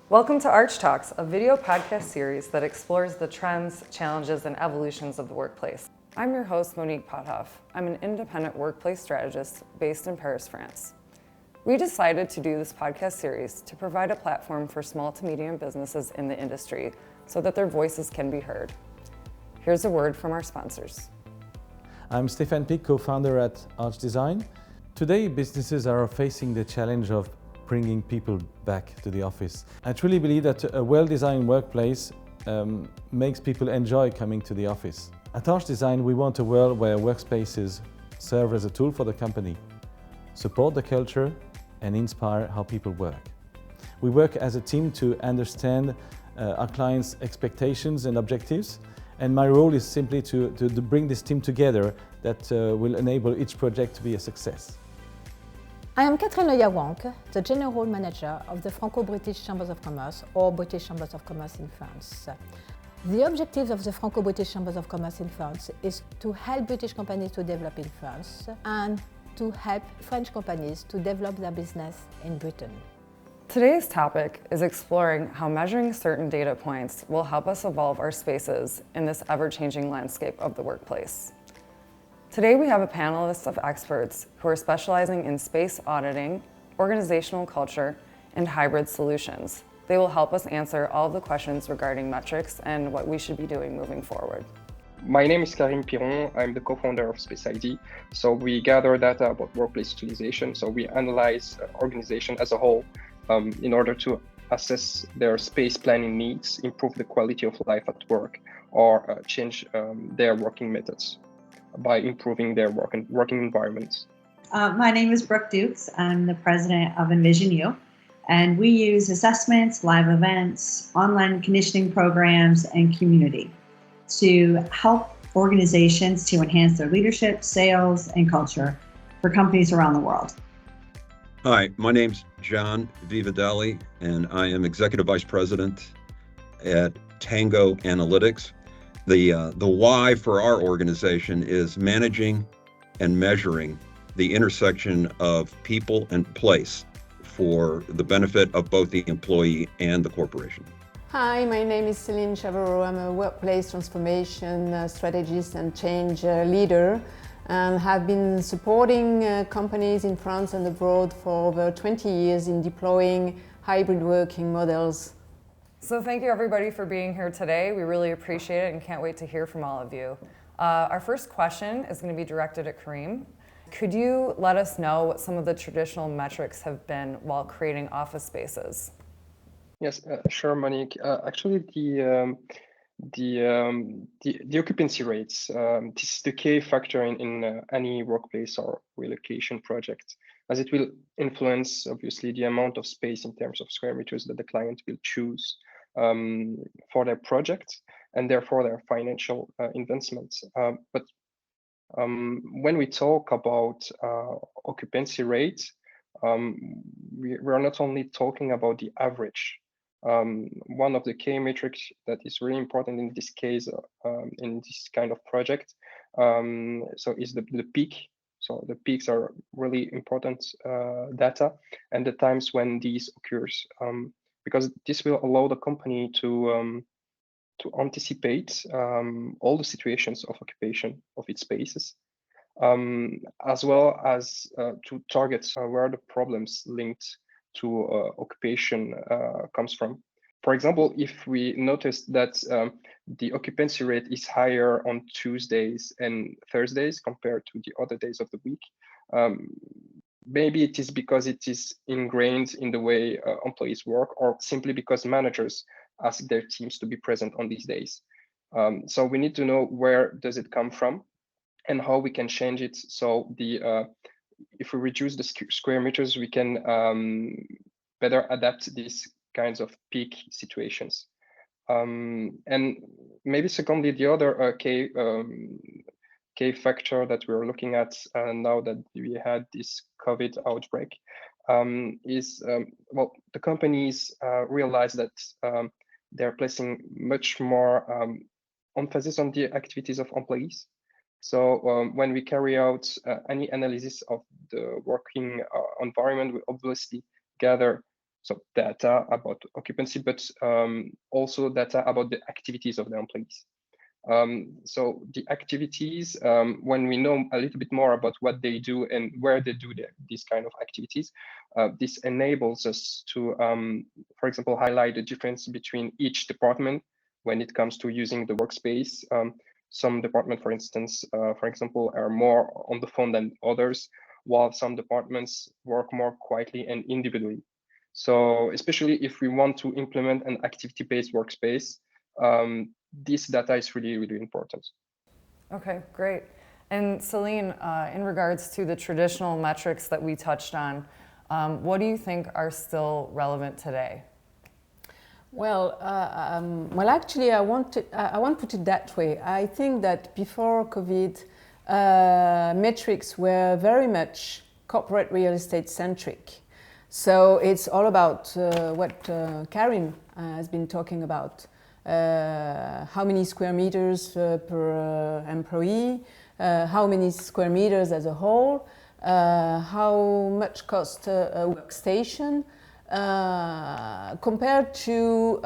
Welcome to ARCH Talks, a video podcast series that explores the trends, challenges, and evolutions of the workplace. I'm your host, Monique Pothoff. I'm an independent workplace strategist based in Paris, France. We decided to do this podcast series to provide a platform for small to medium businesses in the industry so that their voices can be heard. Here's a word from our sponsors. I'm Stéphane Pic, co-founder at ARCH.DESIGN. Today, businesses are facing the challenge of bringing people back to the office. I truly believe that a well-designed workplace makes people enjoy coming to the office. At ARCH.DESIGN, we want a world where workspaces serve as a tool for the company, support the culture, and inspire how people work. We work as a team to understand our clients' expectations and objectives, and my role is simply to bring this team together that will enable each project to be a success. I am Catherine Le, the General Manager of the Franco-British Chamber of Commerce, or British Chambers of Commerce in France. The objective of the Franco-British Chambers of Commerce in France is to help British companies to develop in France and to help French companies to develop their business in Britain. Today's topic is exploring how measuring certain data points will help us evolve our spaces in this ever-changing landscape of the workplace. Today we have a panelist of experts who are specializing in space auditing, organizational culture, and hybrid solutions. They will help us answer all of the questions regarding metrics and what we should be doing moving forward. My name is Karim Piron. I'm the co-founder of Space ID. So we gather data about workplace utilization. So we analyze organization as a whole in order to assess their space planning needs, improve the quality of life at work, or change their working methods by improving their working environments. My name is Brooke. I'm the president of Envision You, and we use assessments, live events, online conditioning programs, and community to help organizations to enhance their leadership, sales, and culture for companies around the world. Hi, my name's John Vivadelli, and I am Executive Vice President at Tango Analytics. The why for our organization is managing and measuring the intersection of people and place for the benefit of both the employee and the corporation. Hi, my name is Céline Chaverot. I'm a workplace transformation strategist and change leader, and have been supporting companies in France and abroad for over 20 years in deploying hybrid working models. So thank you everybody for being here today. We really appreciate it and can't wait to hear from all of you. Our first question is going to be directed at Karim. Could you let us know what some of the traditional metrics have been while creating office spaces? Yes, sure, Monique. Actually, the occupancy rates, this is the key factor in any workplace or relocation project, as it will influence obviously the amount of space in terms of square meters that the client will choose for their project and therefore their financial investments. But when we talk about occupancy rate, we're not only talking about the average. One of the key metrics that is really important in this case, in this kind of project, so is the peak. So the peaks are really important data, and the times when these occurs, because this will allow the company to anticipate all the situations of occupation of its spaces, as well as to target where the problems linked to occupation comes from. For example, if we notice that the occupancy rate is higher on Tuesdays and Thursdays compared to the other days of the week, maybe it is because it is ingrained in the way employees work, or simply because managers ask their teams to be present on these days. So we need to know where does it come from and how we can change it. So if we reduce the square meters, we can better adapt these kinds of peak situations. And maybe secondly, the other key factor that we're looking at now that we had this COVID outbreak is, well, the companies realize that they're placing much more emphasis on the activities of employees. So when we carry out any analysis of the working environment, we obviously gather So data about occupancy, but also data about the activities of the employees. So the activities, when we know a little bit more about what they do and where they do these kind of activities, this enables us to, for example, highlight the difference between each department when it comes to using the workspace. Some departments, for instance, for example, are more on the phone than others, while some departments work more quietly and individually. So especially if we want to implement an activity-based workspace, this data is really, really important. Okay, great. And Céline, in regards to the traditional metrics that we touched on, what do you think are still relevant today? Well, actually, I want to put it that way. I think that before COVID, metrics were very much corporate real estate centric. So it's all about what Karim has been talking about. How many square meters per employee, how many square meters as a whole, how much cost a workstation, compared to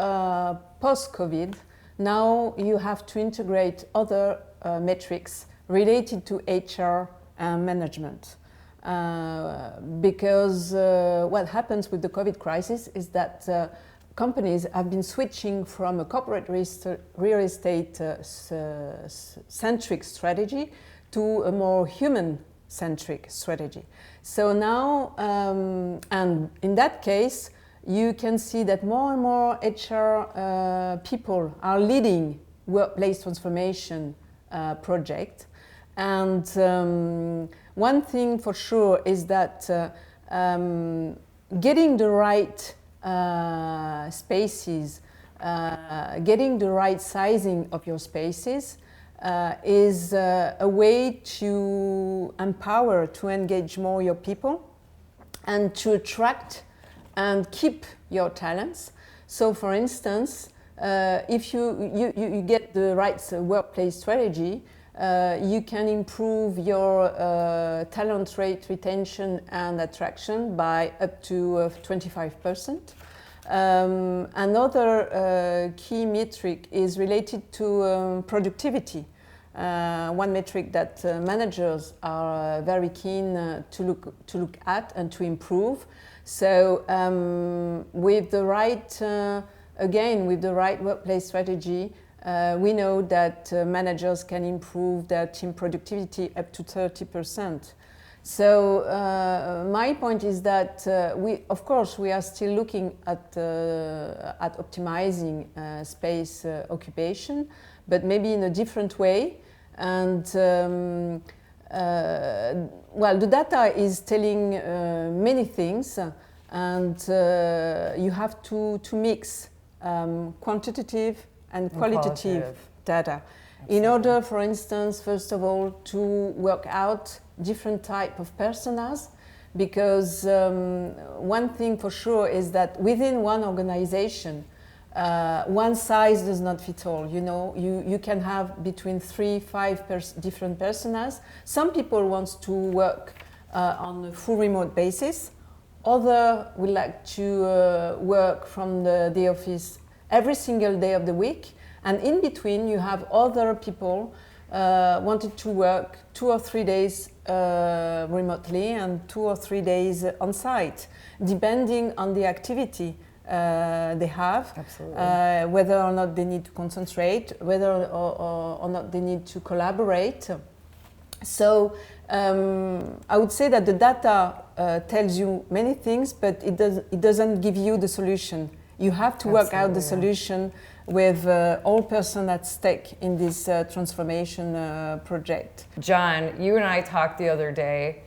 post-COVID. Now you have to integrate other metrics related to HR and management. Because what happens with the COVID crisis is that companies have been switching from a corporate real estate centric strategy to a more human-centric strategy. So now, and in that case, you can see that more and more HR people are leading workplace transformation projects. And one thing for sure is that getting the right spaces, getting the right sizing of your spaces is a way to empower, to engage more your people and to attract and keep your talents. So for instance, if you get the right workplace strategy, you can improve your talent rate retention and attraction by up to 25%. Another key metric is related to productivity. One metric that managers are very keen to look at and to improve. So with the right, again, with the right workplace strategy, we know that managers can improve their team productivity up to 30%. So my point is that of course, we are still looking at optimizing space occupation, but maybe in a different way. And well, the data is telling many things, and you have to mix quantitative and qualitative data. Absolutely. In order, for instance, first of all, to work out different type of personas, because one thing for sure is that within one organization, one size does not fit all. You know, you can have between 3-5 different personas. Some people want to work on a full remote basis. Others would like to work from the office every single day of the week, and in between you have other people wanted to work 2 or 3 days remotely and 2 or 3 days on site, depending on the activity they have. Absolutely. Whether or not they need to concentrate, whether or not they need to collaborate. So I would say that the data tells you many things, but it doesn't give you the solution. You have to work out the solution with all persons at stake in this transformation project. John, you and I talked the other day.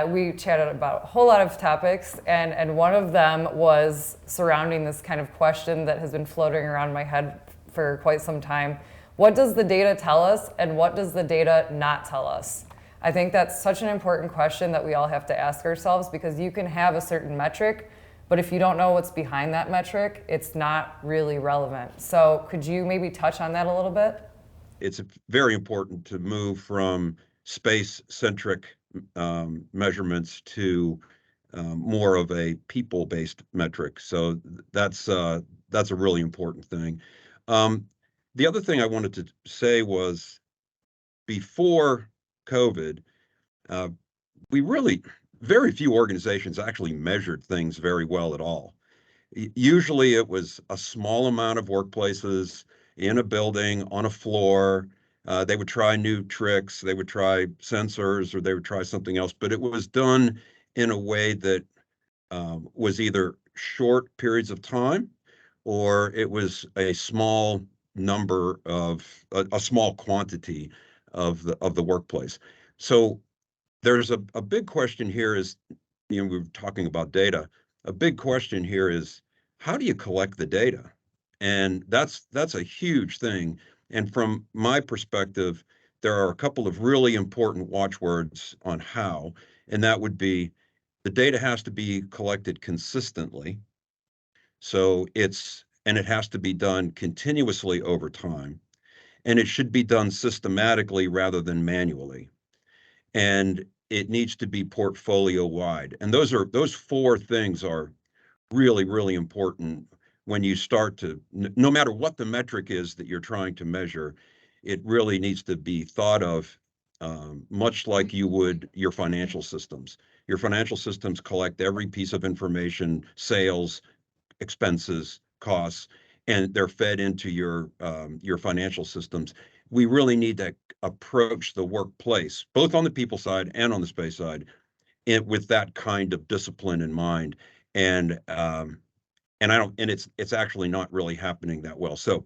We chatted about a whole lot of topics, and one of them was surrounding this kind of question that has been floating around my head for quite some time. What does the data tell us, and what does the data not tell us? I think that's such an important question that we all have to ask ourselves, because you can have a certain metric, but if you don't know what's behind that metric, it's not really relevant. So could you maybe touch on that a little bit? It's very important to move from space-centric measurements to more of a people-based metric. So that's a really important thing. The other thing I wanted to say was before COVID, very few organizations actually measured things very well at all. Usually it was a small amount of workplaces in a building, on a floor. They would try new tricks, they would try sensors, or they would try something else, but it was done in a way that was either short periods of time, or it was a small number of a small quantity of the workplace. So there's a big question here is, we were talking about data. A big question here is, how do you collect the data? And that's a huge thing. And from my perspective, there are a couple of really important watchwords on how, and that would be the data has to be collected consistently. So it has to be done continuously over time, and it should be done systematically rather than manually. And it needs to be portfolio wide. And those four things are really, really important when you start to, no matter what the metric is that you're trying to measure, it really needs to be thought of much like you would your financial systems. Your financial systems collect every piece of information, sales, expenses, costs, and they're fed into your financial systems. We really need to approach the workplace, both on the people side and on the space side, with that kind of discipline in mind. And it's actually not really happening that well. So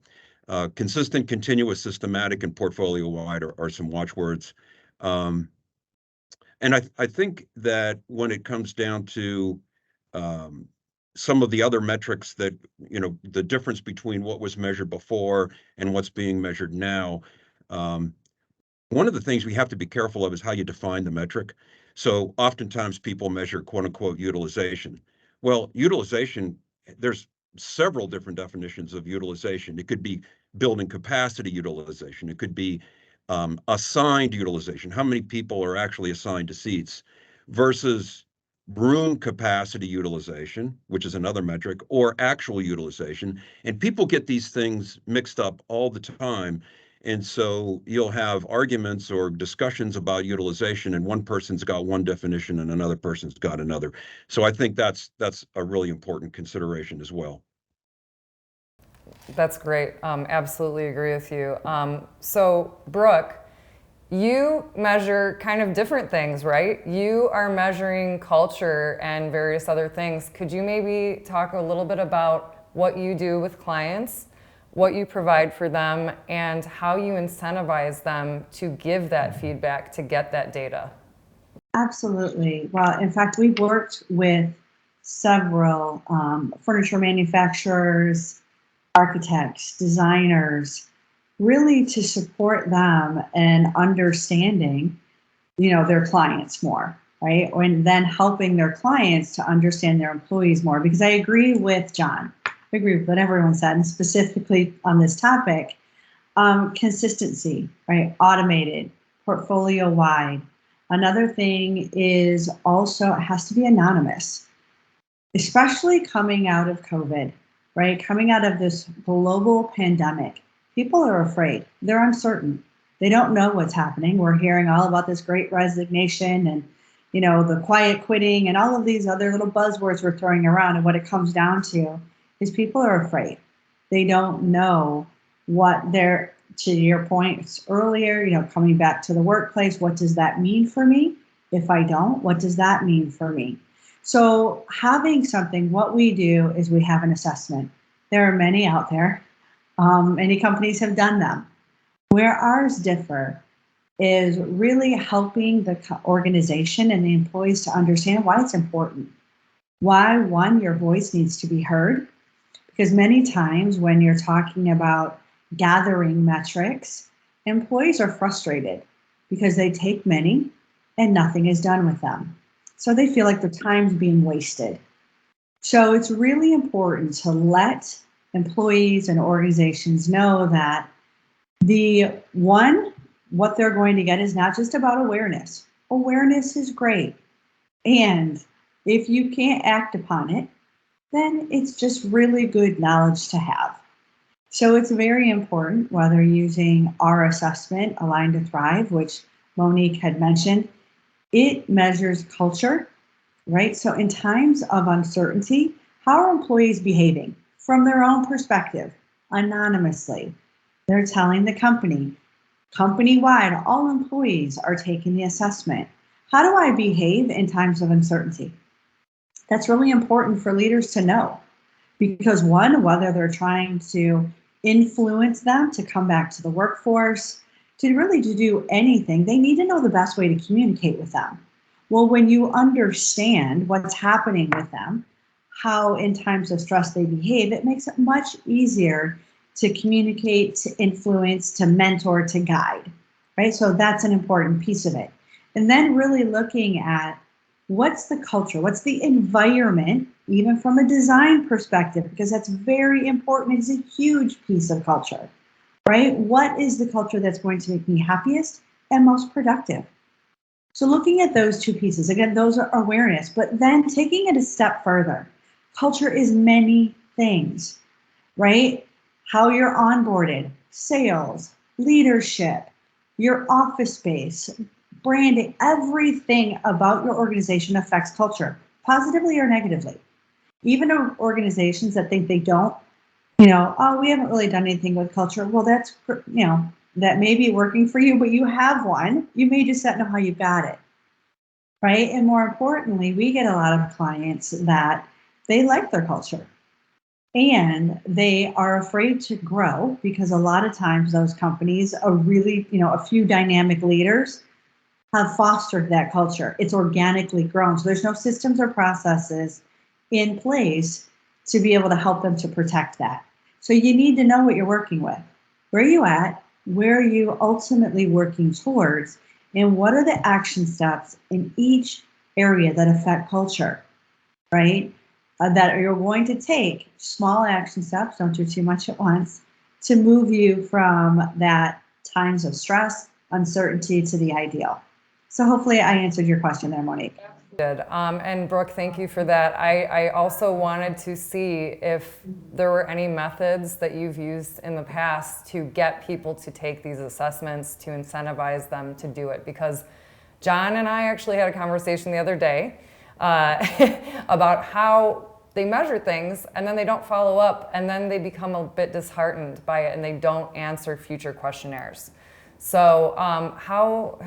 consistent, continuous, systematic, and portfolio wide are some watchwords. And I think that when it comes down to some of the other metrics that, the difference between what was measured before and what's being measured now, one of the things we have to be careful of is how you define the metric. So oftentimes people measure quote unquote utilization. Well, utilization, there's several different definitions of utilization. It could be building capacity utilization. It could be assigned utilization. How many people are actually assigned to seats versus room capacity utilization, which is another metric, or actual utilization. And people get these things mixed up all the time. And so you'll have arguments or discussions about utilization, and one person's got one definition and another person's got another. So I think that's a really important consideration as well. That's great. Absolutely agree with you. So Brooke, you measure kind of different things, right? You are measuring culture and various other things. Could you maybe talk a little bit about what you do with clients, what you provide for them, and how you incentivize them to give that feedback, to get that data? Absolutely. Well, in fact, we've worked with several furniture manufacturers, architects, designers, really to support them in understanding, their clients more, right? And then helping their clients to understand their employees more. Because I agree with John. I agree with what everyone said, and specifically on this topic, consistency, right? Automated, portfolio wide. Another thing is also it has to be anonymous, especially coming out of COVID, right? Coming out of this global pandemic. People are afraid. They're uncertain. They don't know what's happening. We're hearing all about this great resignation and, the quiet quitting and all of these other little buzzwords we're throwing around. And what it comes down to is people are afraid. They don't know what they're, to your points earlier, coming back to the workplace. What does that mean for me? If I don't, what does that mean for me? So having something, what we do is we have an assessment. There are many out there. Many companies have done them. Where ours differ is really helping the organization and the employees to understand why it's important. Why, one, your voice needs to be heard. Because many times when you're talking about gathering metrics, employees are frustrated because they take many and nothing is done with them. So they feel like their time's being wasted. So it's really important to let employees and organizations know that what they're going to get is not just about awareness. Awareness is great. And If you can't act upon it, then it's just really good knowledge to have. So it's very important, whether using our assessment, Align to Thrive, which Monique had mentioned, it measures culture, right? So in times of uncertainty, how are employees behaving from their own perspective, anonymously? They're telling the company-wide, all employees are taking the assessment. How do I behave in times of uncertainty? That's really important for leaders to know, because one, whether they're trying to influence them to come back to the workforce, to do anything, they need to know the best way to communicate with them. Well, when you understand what's happening with them, how in times of stress they behave, it makes it much easier to communicate, to influence, to mentor, to guide, right? So that's an important piece of it. And then really looking at what's the culture, what's the environment, even from a design perspective, because that's very important. It's a huge piece of culture, right? What is the culture that's going to make me happiest and most productive? So looking at those two pieces, again, those are awareness, but then taking it a step further. Culture is many things, right? How you're onboarded, sales, leadership, your office space, branding, everything about your organization affects culture, positively or negatively. Even organizations that think they don't, oh, we haven't really done anything with culture. Well, that's, that may be working for you, but you have one. You may just not know how you got it, right? And more importantly, we get a lot of clients that they like their culture and they are afraid to grow because a lot of times those companies are really, a few dynamic leaders have fostered that culture. It's organically grown. So there's no systems or processes in place to be able to help them to protect that. So you need to know what you're working with. Where are you at? Where are you ultimately working towards? And what are the action steps in each area that affect culture, right? That you're going to take small action steps, don't do too much at once, to move you from that times of stress, uncertainty to the ideal. So hopefully I answered your question there, Monique. Did. And Brooke, thank you for that. I also wanted to see if there were any methods that you've used in the past to get people to take these assessments, to incentivize them to do it. Because John and I actually had a conversation the other day about how they measure things and then they don't follow up and then they become a bit disheartened by it and they don't answer future questionnaires. So how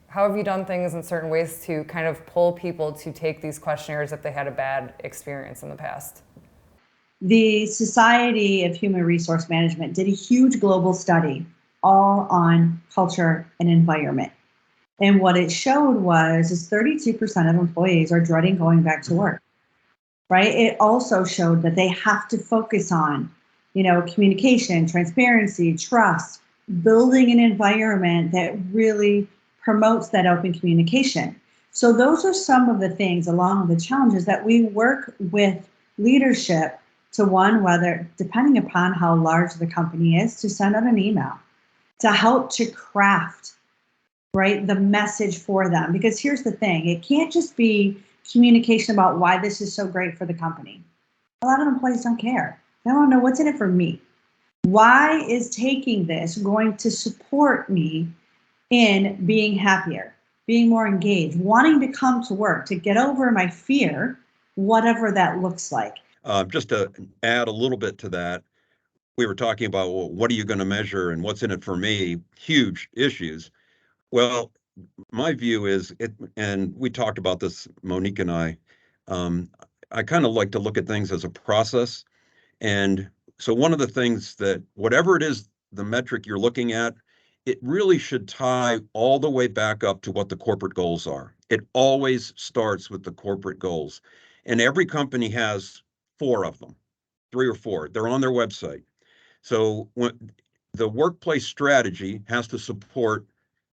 have you done things in certain ways to kind of pull people to take these questionnaires if they had a bad experience in the past? The Society of Human Resource Management did a huge global study all on culture and environment. And what it showed is 32% of employees are dreading going back to work, right? It also showed that they have to focus on, communication, transparency, trust, building an environment that really promotes that open communication. So those are some of the things along with the challenges that we work with leadership to whether, depending upon how large the company is, to send out an email to help to craft, right, the message for them. Because here's the thing, it can't just be communication about why this is so great for the company. A lot of employees don't care. They don't know what's in it for me. Why is taking this going to support me in being happier, being more engaged, wanting to come to work, to get over my fear, whatever that looks like. Just to add a little bit to that, we were talking about, well, what are you going to measure and what's in it for me? Huge issues. Well, my view is, and we talked about this, Monique and I kind of like to look at things as a process. And so one of the things that, whatever it is, the metric you're looking at, it really should tie all the way back up to what the corporate goals are. It always starts with the corporate goals. And every company has 4 of them, 3 or 4. They're on their website. So when the workplace strategy has to support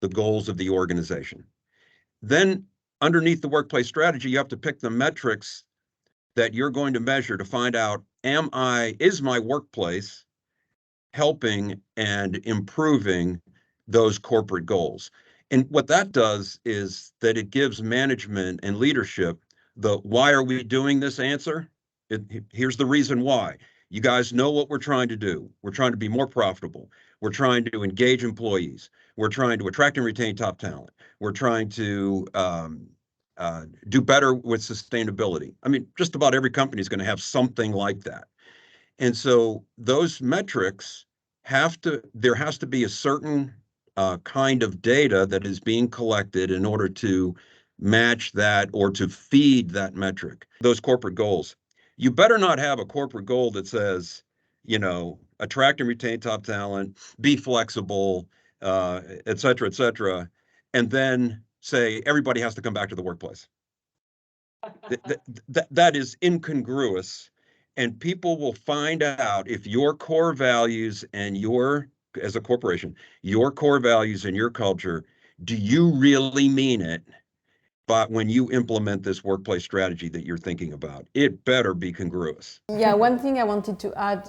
the goals of the organization. Then underneath the workplace strategy, you have to pick the metrics that you're going to measure to find out, is my workplace helping and improving those corporate goals? And what that does is that it gives management and leadership the why are we doing this answer? Here's the reason why. You guys know what we're trying to do. We're trying to be more profitable. We're trying to engage employees. We're trying to attract and retain top talent. We're trying to do better with sustainability. I mean, just about every company is going to have something like that. And so those metrics there has to be a certain kind of data that is being collected in order to match that or to feed that metric. Those corporate goals. You better not have a corporate goal that says, attract and retain top talent, be flexible, et cetera, and then say everybody has to come back to the workplace. That is incongruous, and people will find out if your core values and as a corporation, your core values and your culture, do you really mean it? But when you implement this workplace strategy that you're thinking about, it better be congruous. Yeah, one thing I wanted to add,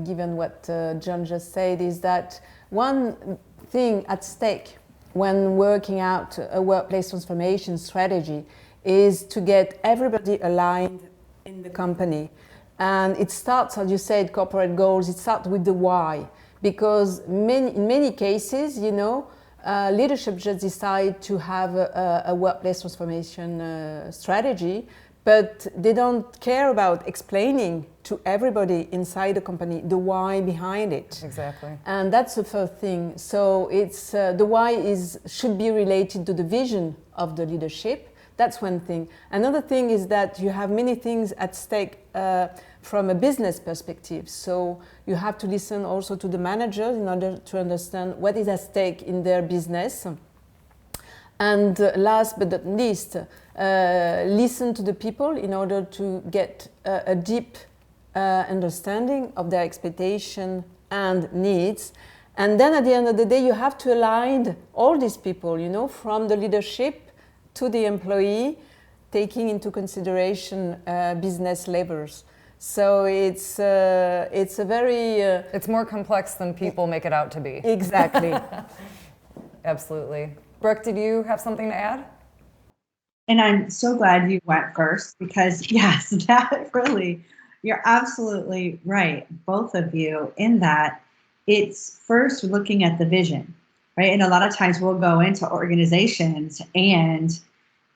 given what John just said, is that one thing at stake when working out a workplace transformation strategy is to get everybody aligned in the company. And it starts, as you said, corporate goals, it starts with the why. Because in many cases, leadership just decide to have a workplace transformation strategy, but they don't care about explaining to everybody inside the company the why behind it. Exactly. And that's the first thing. So it's the why should be related to the vision of the leadership. That's one thing. Another thing is that you have many things at stake from a business perspective. So you have to listen also to the managers in order to understand what is at stake in their business. And last but not least, listen to the people in order to get a deep understanding of their expectation and needs. And then at the end of the day, you have to align all these people, from the leadership to the employee, taking into consideration business levers. So it's a very... it's more complex than people make it out to be. Exactly. Absolutely. Brooke, did you have something to add? And I'm so glad you went first because, yes, that really, you're absolutely right, both of you, in that it's first looking at the vision, right? And a lot of times we'll go into organizations and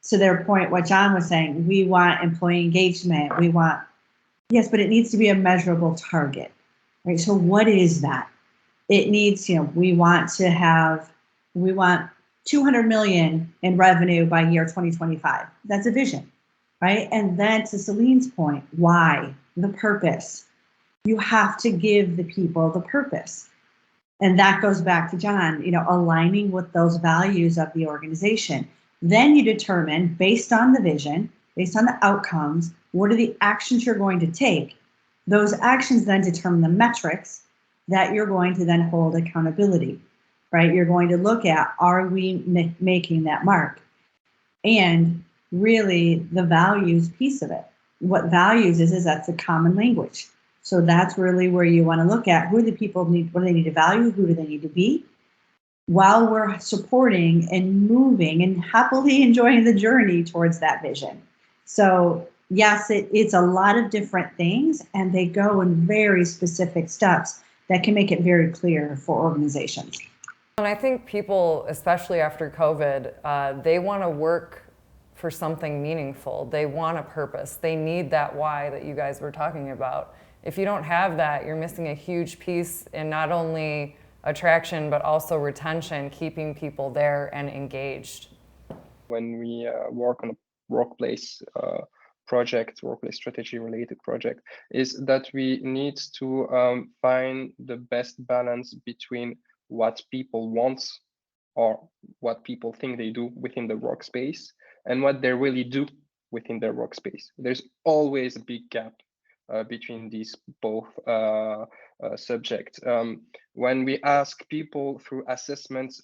to their point, what John was saying, we want employee engagement, yes, but it needs to be a measurable target, right? So what is that? It needs, we want 200 million in revenue by year 2025. That's a vision, right? And then to Céline's point, why? The purpose. You have to give the people the purpose. And that goes back to John, aligning with those values of the organization. Then you determine, based on the vision, based on the outcomes, what are the actions you're going to take? Those actions then determine the metrics that you're going to then hold accountability, right? You're going to look at, are we making that mark? And really the values piece of it. What values is that's a common language. So that's really where you want to look at who the people need, what do they need to value, who do they need to be, while we're supporting and moving and happily enjoying the journey towards that vision. So yes, it's a lot of different things, and they go in very specific steps that can make it very clear for organizations. And I think people, especially after COVID, they want to work for something meaningful. They want a purpose. They need that why that you guys were talking about. If you don't have that, you're missing a huge piece in not only attraction, but also retention, keeping people there and engaged. When we work on a workplace project, workplace strategy related project, is that we need to find the best balance between what people want or what people think they do within the workspace and what they really do within their workspace. There's always a big gap between these both subjects. When we ask people through assessments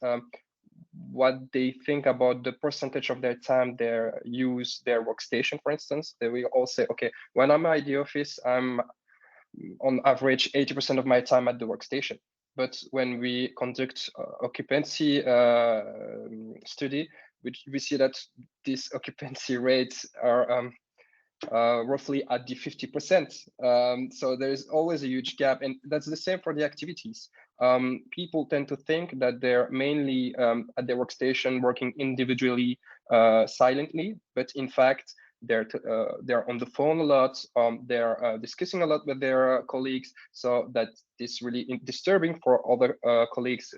what they think about the percentage of their time they use their workstation, for instance, they will all say, okay, when I'm at the office, I'm on average 80% of my time at the workstation. but when we conduct occupancy study, we see that these occupancy rates are roughly at the 50%. So there is always a huge gap, and that's the same for the activities. People tend to think that they're mainly at their workstation working individually, silently, but in fact, they're on the phone a lot. They're discussing a lot with their colleagues, so that is really disturbing for other colleagues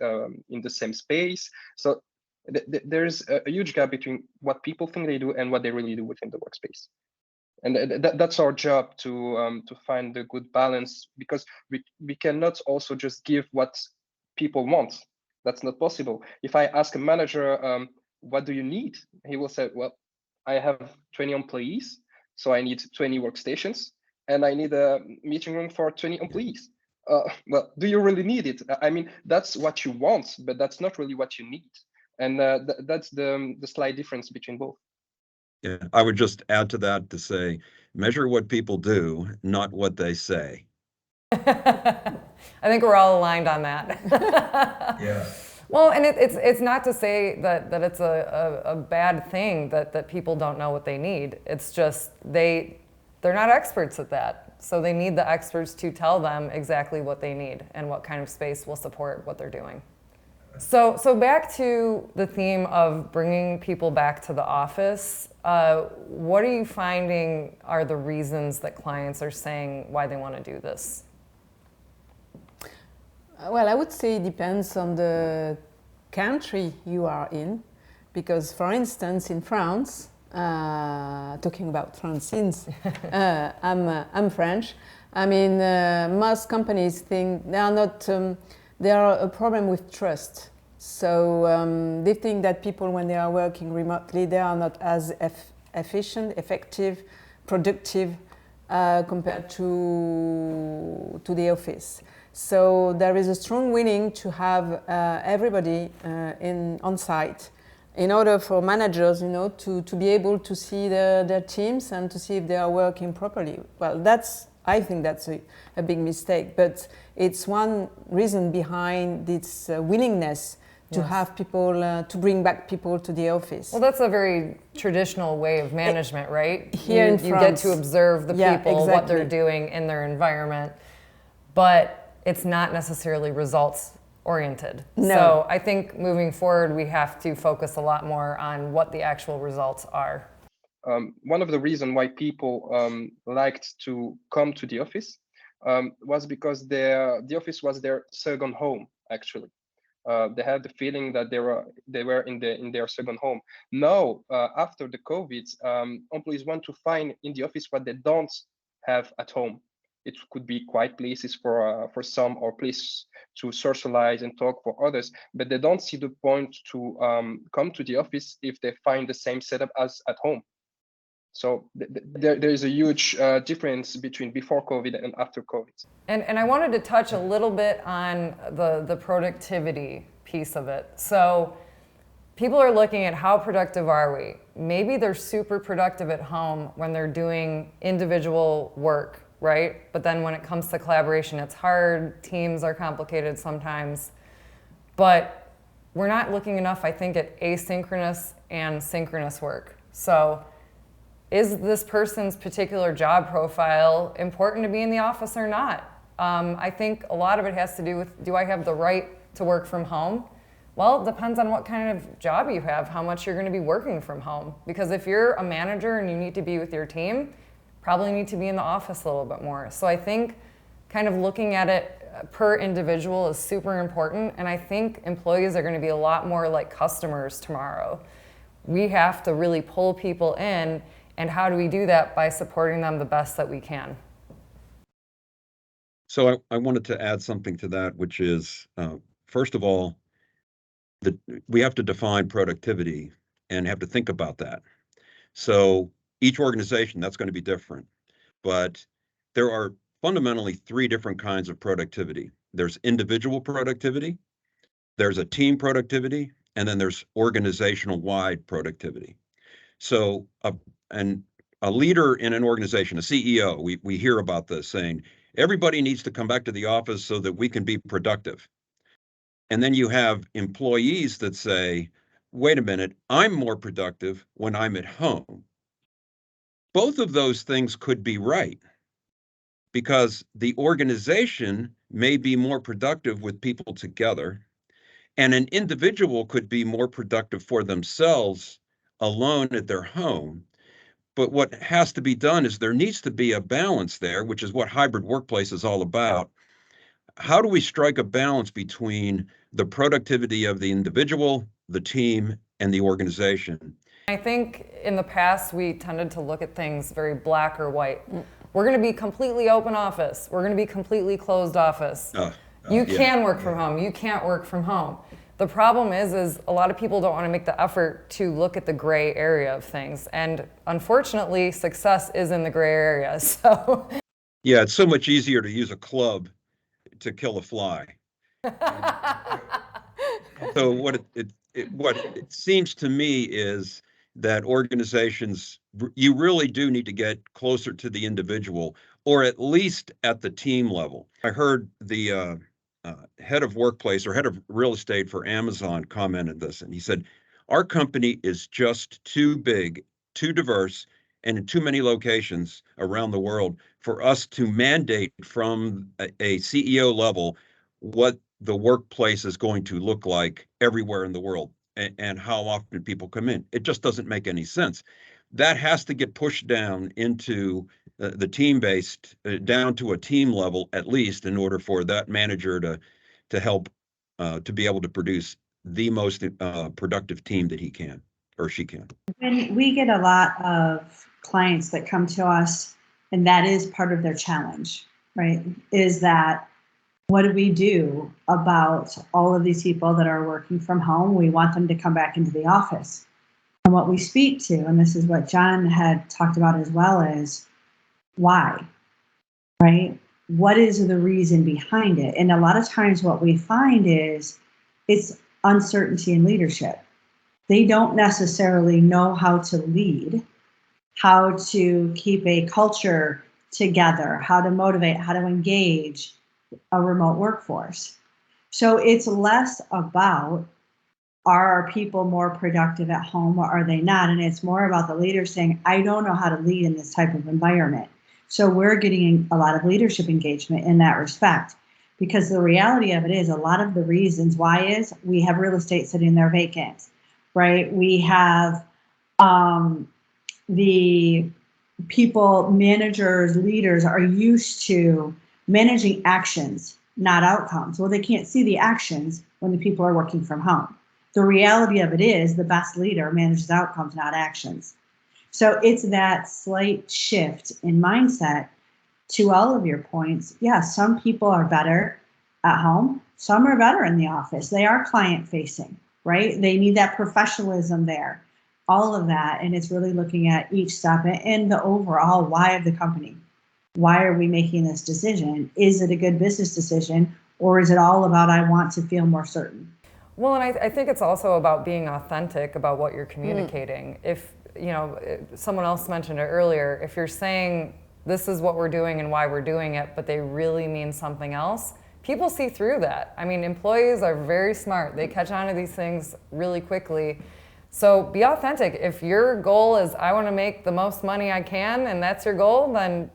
in the same space. So there's a huge gap between what people think they do and what they really do within the workspace. And that's our job to find a good balance, because we cannot also just give what people want. That's not possible. If I ask a manager, what do you need? He will say, well, I have 20 employees, so I need 20 workstations, and I need a meeting room for 20 employees. Well, do you really need it? I mean, that's what you want, but that's not really what you need. And that's the slight difference between both. Yeah, I would just add to that to say, measure what people do, not what they say. I think we're all aligned on that. Yeah. Well, and it's not to say that it's a bad thing that people don't know what they need. It's just they're not experts at that. So they need the experts to tell them exactly what they need and what kind of space will support what they're doing. So back to the theme of bringing people back to the office, what are you finding are the reasons that clients are saying why they want to do this? Well, I would say it depends on the country you are in, because, for instance, in France, talking about France since I'm French, I mean, most companies think they are not, there are a problem with trust. So they think that people, when they are working remotely, they are not as efficient, effective, productive compared to the office. So there is a strong willing to have everybody on site, in order for managers, to be able to see their teams and to see if they are working properly. Well, I think that's a big mistake, but it's one reason behind this willingness to have people, to bring back people to the office. Well, that's a very traditional way of management, right? Here in France. You get to observe the people, what they're doing in their environment, but it's not necessarily results oriented. No. So I think moving forward, we have to focus a lot more on what the actual results are. One of the reasons why people liked to come to the office was because the office was their second home, actually. They had the feeling that they were in their second home. Now, after the COVID, employees want to find in the office what they don't have at home. It could be quiet places for some, or places to socialize and talk for others, but they don't see the point to come to the office if they find the same setup as at home. So there is a huge difference between before COVID and after COVID. And I wanted to touch a little bit on the productivity piece of it. So people are looking at how productive are we? Maybe they're super productive at home when they're doing individual work, right? But then when it comes to collaboration, it's hard. Teams are complicated sometimes. But we're not looking enough, I think, at asynchronous and synchronous work. So is this person's particular job profile important to be in the office or not? I think a lot of it has to do with, do I have the right to work from home? Well, it depends on what kind of job you have, how much you're going to be working from home. Because if you're a manager and you need to be with your team, probably need to be in the office a little bit more. So I think kind of looking at it per individual is super important. And I think employees are going to be a lot more like customers tomorrow. We have to really pull people in. And how do we do that? By supporting them the best that we can. So I wanted to add something to that, which is, first of all, we have to define productivity and have to think about that. So each organization, that's going to be different. But there are fundamentally three different kinds of productivity. There's individual productivity, there's a team productivity, and then there's organizational-wide productivity. So and a leader in an organization, a CEO, we hear about this saying, everybody needs to come back to the office so that we can be productive. And then you have employees that say, wait a minute, I'm more productive when I'm at home. Both of those things could be right, because the organization may be more productive with people together, and an individual could be more productive for themselves alone at their home. But what has to be done is there needs to be a balance there, which is what hybrid workplace is all about. How do we strike a balance between the productivity of the individual, the team, and the organization? I think in the past we tended to look at things very black or white. We're going to be completely open office. We're going to be completely closed office. You can work from home. You can't work from home. The problem is a lot of people don't want to make the effort to look at the gray area of things. And unfortunately, success is in the gray area. So yeah, it's so much easier to use a club to kill a fly. So what it seems to me is that organizations, you really do need to get closer to the individual, or at least at the team level. I heard the head of workplace or head of real estate for Amazon commented this, and he said, our company is just too big, too diverse, and in too many locations around the world for us to mandate from a CEO level what the workplace is going to look like everywhere in the world and how often people come in. It just doesn't make any sense. That has to get pushed down into the team-based, down to a team level at least, in order for that manager to help to be able to produce the most productive team that he can or she can. And we get a lot of clients that come to us, and that is part of their challenge, right? Is that, what do we do about all of these people that are working from home? We want them to come back into the office. And what we speak to, and this is what John had talked about as well, is why, right? What is the reason behind it? And a lot of times what we find is it's uncertainty in leadership. They don't necessarily know how to lead, how to keep a culture together, how to motivate, how to engage a remote workforce. So it's less about, are our people more productive at home or are they not? And it's more about the leader saying, I don't know how to lead in this type of environment. So we're getting a lot of leadership engagement in that respect, because the reality of it is a lot of the reasons why is we have real estate sitting there vacant, right? We have the people, managers, leaders are used to managing actions, not outcomes. Well, they can't see the actions when the people are working from home. The reality of it is the best leader manages outcomes, not actions. So it's that slight shift in mindset to all of your points. Yeah, some people are better at home. Some are better in the office. They are client facing, right? They need that professionalism there, all of that. And it's really looking at each step and the overall why of the company. Why are we making this decision? Is it a good business decision, or is it all about, I want to feel more certain? Well, and I think it's also about being authentic about what you're communicating. If, you know, someone else mentioned it earlier, if you're saying this is what we're doing and why we're doing it, but they really mean something else, people see through that. I mean, employees are very smart. They catch on to these things really quickly. So be authentic. If your goal is, I want to make the most money I can, and that's your goal, then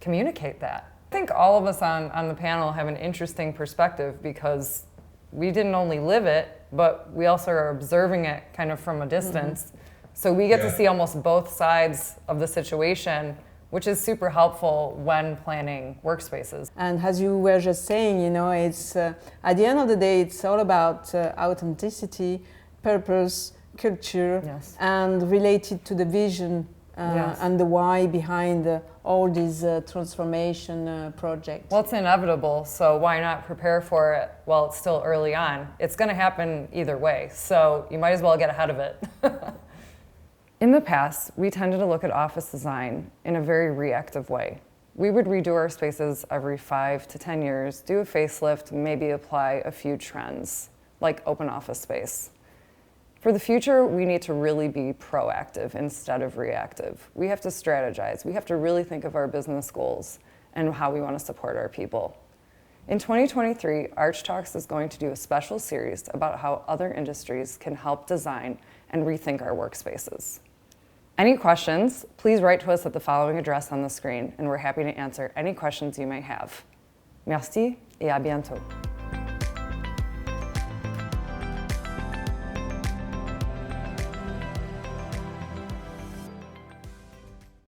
communicate that. I think all of us on the panel have an interesting perspective, because we didn't only live it, but we also are observing it kind of from a distance. So we get to see almost both sides of the situation, which is super helpful when planning workspaces. And as you were just saying, you know, it's at the end of the day, it's all about authenticity, purpose, culture, and related to the vision and the why behind all these transformation projects. Well, it's inevitable, so why not prepare for it while it's still early on? It's going to happen either way, so you might as well get ahead of it. In the past, we tended to look at office design in a very reactive way. We would redo our spaces every 5 to 10 years, do a facelift, maybe apply a few trends, like open office space. For the future, we need to really be proactive instead of reactive. We have to strategize. We have to really think of our business goals and how we want to support our people. In 2023, ARCH Talks is going to do a special series about how other industries can help design and rethink our workspaces. Any questions, please write to us at the following address on the screen, and we're happy to answer any questions you may have. Merci et à bientôt.